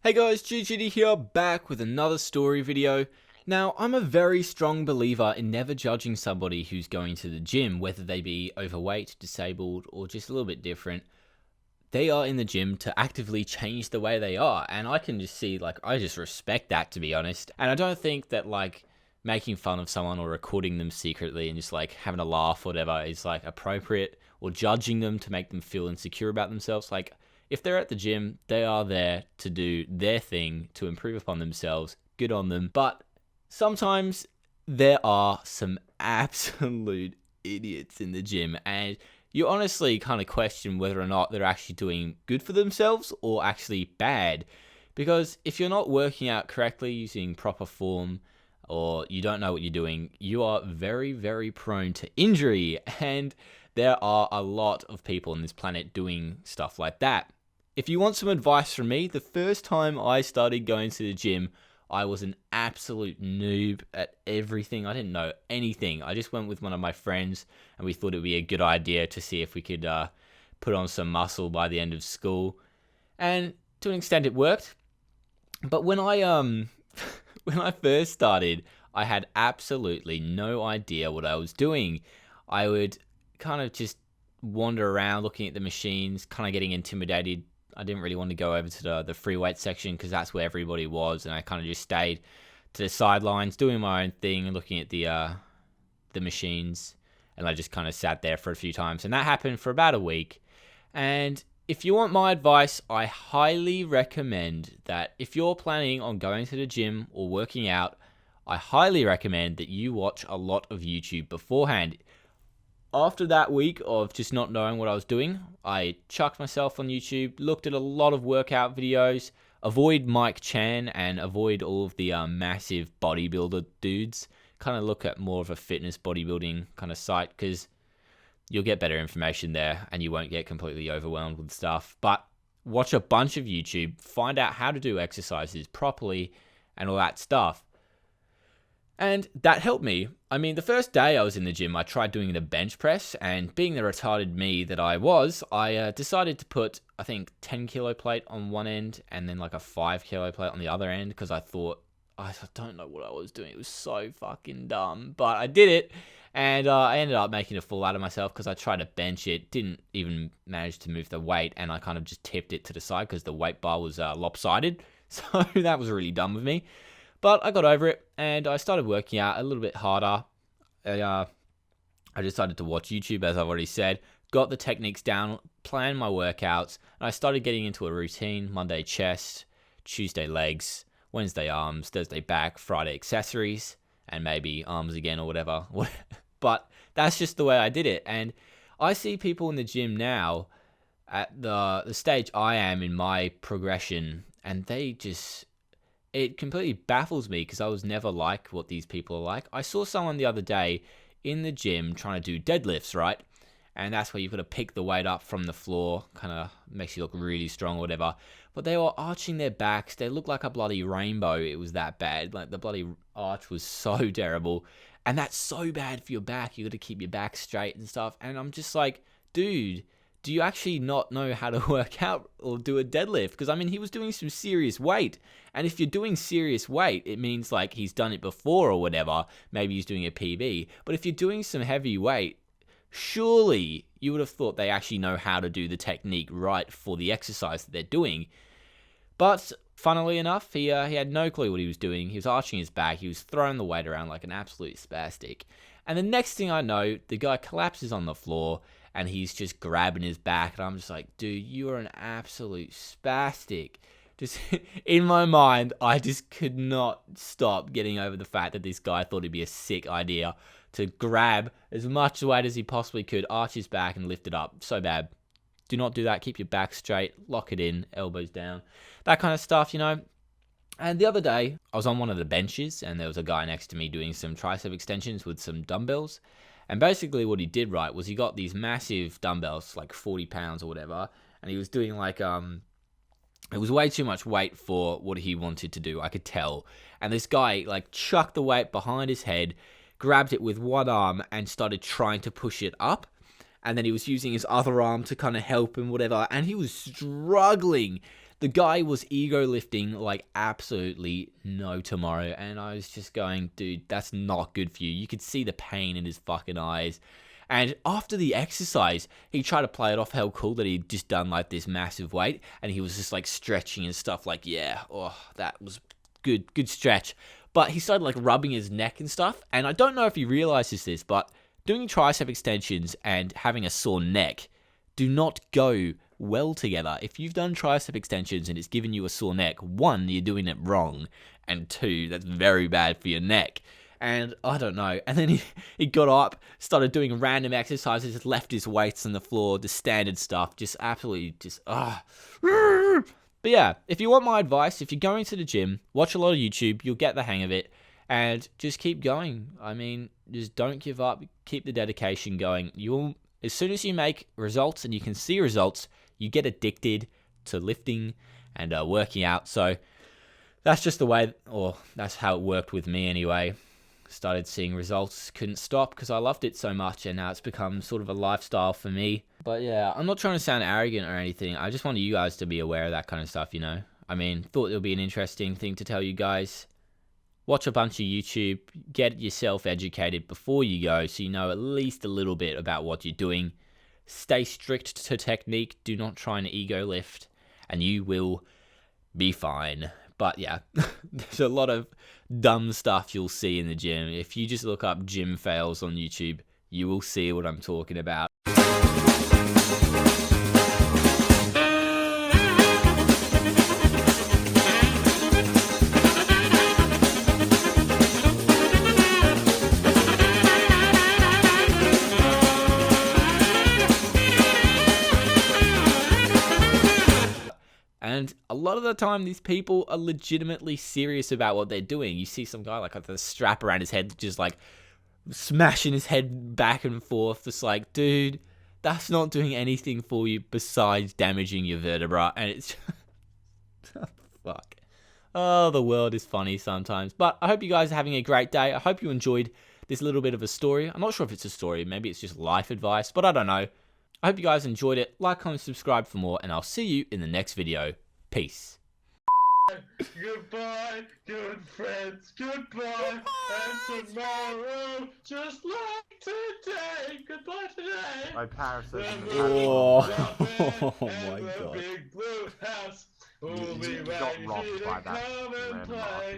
Hey guys, GHZD here, back with another story video. Now, I'm a very strong believer in never judging somebody who's going to the gym, whether they be overweight, disabled, or just a little bit different. They are in the gym to actively change the way they are, and I can just see, I just respect that, to be honest. And I don't think that, making fun of someone or recording them secretly and just, having a laugh or whatever is, appropriate, or judging them to make them feel insecure about themselves. If they're at the gym, they are there to do their thing, to improve upon themselves. Good on them. But sometimes there are some absolute idiots in the gym, and you honestly kind of question whether or not they're actually doing good for themselves or actually bad. Because if you're not working out correctly using proper form, or you don't know what you're doing, you are very, very prone to injury. And there are a lot of people on this planet doing stuff like that. If you want some advice from me, the first time I started going to the gym, I was an absolute noob at everything. I didn't know anything. I just went with one of my friends, and we thought it would be a good idea to see if we could put on some muscle by the end of school. And to an extent, it worked. But when I when I first started, I had absolutely no idea what I was doing. I would kind of just wander around looking at the machines, kind of getting intimidated. I didn't really want to go over to the free weight section because that's where everybody was, and I kind of just stayed to the sidelines doing my own thing and looking at the machines, and I just kind of sat there for a few times, and that happened for about a week. And if you want my advice, I highly recommend that if you're planning on going to the gym or working out, I highly recommend that you watch a lot of YouTube beforehand. After that week of just not knowing what I was doing, I chucked myself on YouTube, looked at a lot of workout videos, avoid Mike Chan and avoid all of the massive bodybuilder dudes. Kind of look at more of a fitness bodybuilding kind of site, because you'll get better information there and you won't get completely overwhelmed with stuff. But watch a bunch of YouTube, find out how to do exercises properly and all that stuff. And that helped me. I mean, the first day I was in the gym, I tried doing the bench press, and being the retarded me that I was, I decided to put, I think, 10 kilo plate on one end and then a 5 kilo plate on the other end, because I thought, I don't know what I was doing. It was so fucking dumb, but I did it, and I ended up making a fool out of myself because I tried to bench it, didn't even manage to move the weight, and I kind of just tipped it to the side because the weight bar was lopsided, so that was really dumb of me. But I got over it, and I started working out a little bit harder. I decided to watch YouTube, as I've already said, got the techniques down, planned my workouts, and I started getting into a routine: Monday chest, Tuesday legs, Wednesday arms, Thursday back, Friday accessories, and maybe arms again or whatever. But that's just the way I did it. And I see people in the gym now at the stage I am in my progression, and it completely baffles me because I was never like what these people are like. I saw someone the other day in the gym trying to do deadlifts, right? And that's where you've got to pick the weight up from the floor, kind of makes you look really strong or whatever. But they were arching their backs. They looked like a bloody rainbow. It was that bad. The bloody arch was so terrible. And that's so bad for your back. You got to keep your back straight and stuff. And I'm just like, dude, do you actually not know how to work out or do a deadlift? Because, I mean, he was doing some serious weight. And if you're doing serious weight, it means he's done it before or whatever. Maybe he's doing a PB. But if you're doing some heavy weight, surely you would have thought they actually know how to do the technique right for the exercise that they're doing. But funnily enough, he had no clue what he was doing. He was arching his back. He was throwing the weight around like an absolute spastic. And the next thing I know, the guy collapses on the floor, and he's just grabbing his back. And I'm just like, dude, you are an absolute spastic. Just in my mind, I just could not stop getting over the fact that this guy thought it'd be a sick idea to grab as much weight as he possibly could, arch his back, and lift it up. So bad. Do not do that. Keep your back straight. Lock it in. Elbows down. That kind of stuff, you know. And the other day, I was on one of the benches, and there was a guy next to me doing some tricep extensions with some dumbbells. And basically what he did right was he got these massive dumbbells, 40 pounds or whatever, and he was doing it was way too much weight for what he wanted to do, I could tell. And this guy chucked the weight behind his head, grabbed it with one arm, and started trying to push it up. And then he was using his other arm to kind of help him, whatever, and he was struggling. The guy was ego lifting like absolutely no tomorrow, and I was just going, dude, that's not good for you. You could see the pain in his fucking eyes. And after the exercise, he tried to play it off how cool that he'd just done like this massive weight, and he was just like stretching and stuff like, yeah, oh, that was good stretch. But he started like rubbing his neck and stuff, and I don't know if he realizes this, but doing tricep extensions and having a sore neck do not go well together. If you've done tricep extensions and it's given you a sore neck, one, you're doing it wrong, and two, that's very bad for your neck. And I don't know. And then he got up, started doing random exercises, left his weights on the floor, the standard stuff, just absolutely just, But yeah, if you want my advice, if you're going to the gym, watch a lot of YouTube, you'll get the hang of it, and just keep going. I mean, just don't give up, keep the dedication going. You'll, as soon as you make results and you can see results, you get addicted to lifting and working out. So that's just the way, or that's how it worked with me anyway. Started seeing results, couldn't stop because I loved it so much, and now it's become sort of a lifestyle for me. But yeah, I'm not trying to sound arrogant or anything. I just wanted you guys to be aware of that kind of stuff, you know. I mean, thought it would be an interesting thing to tell you guys. Watch a bunch of YouTube, get yourself educated before you go so you know at least a little bit about what you're doing. Stay strict to technique, do not try and ego lift, and you will be fine. But yeah, there's a lot of dumb stuff you'll see in the gym. If you just look up gym fails on YouTube, you will see what I'm talking about. And a lot of the time, these people are legitimately serious about what they're doing. You see some guy like with a strap around his head, just like smashing his head back and forth. Just like, dude, that's not doing anything for you besides damaging your vertebra. And it's fuck. Oh, the world is funny sometimes. But I hope you guys are having a great day. I hope you enjoyed this little bit of a story. I'm not sure if it's a story. Maybe it's just life advice, but I don't know. I hope you guys enjoyed it. Like, comment, subscribe for more, and I'll see you in the next video. Peace. Goodbye, good friends, goodbye, and tomorrow, just like today, goodbye today. My parasite. Oh my God. Big blue house will be You got ready robbed to by that come and grandma. play.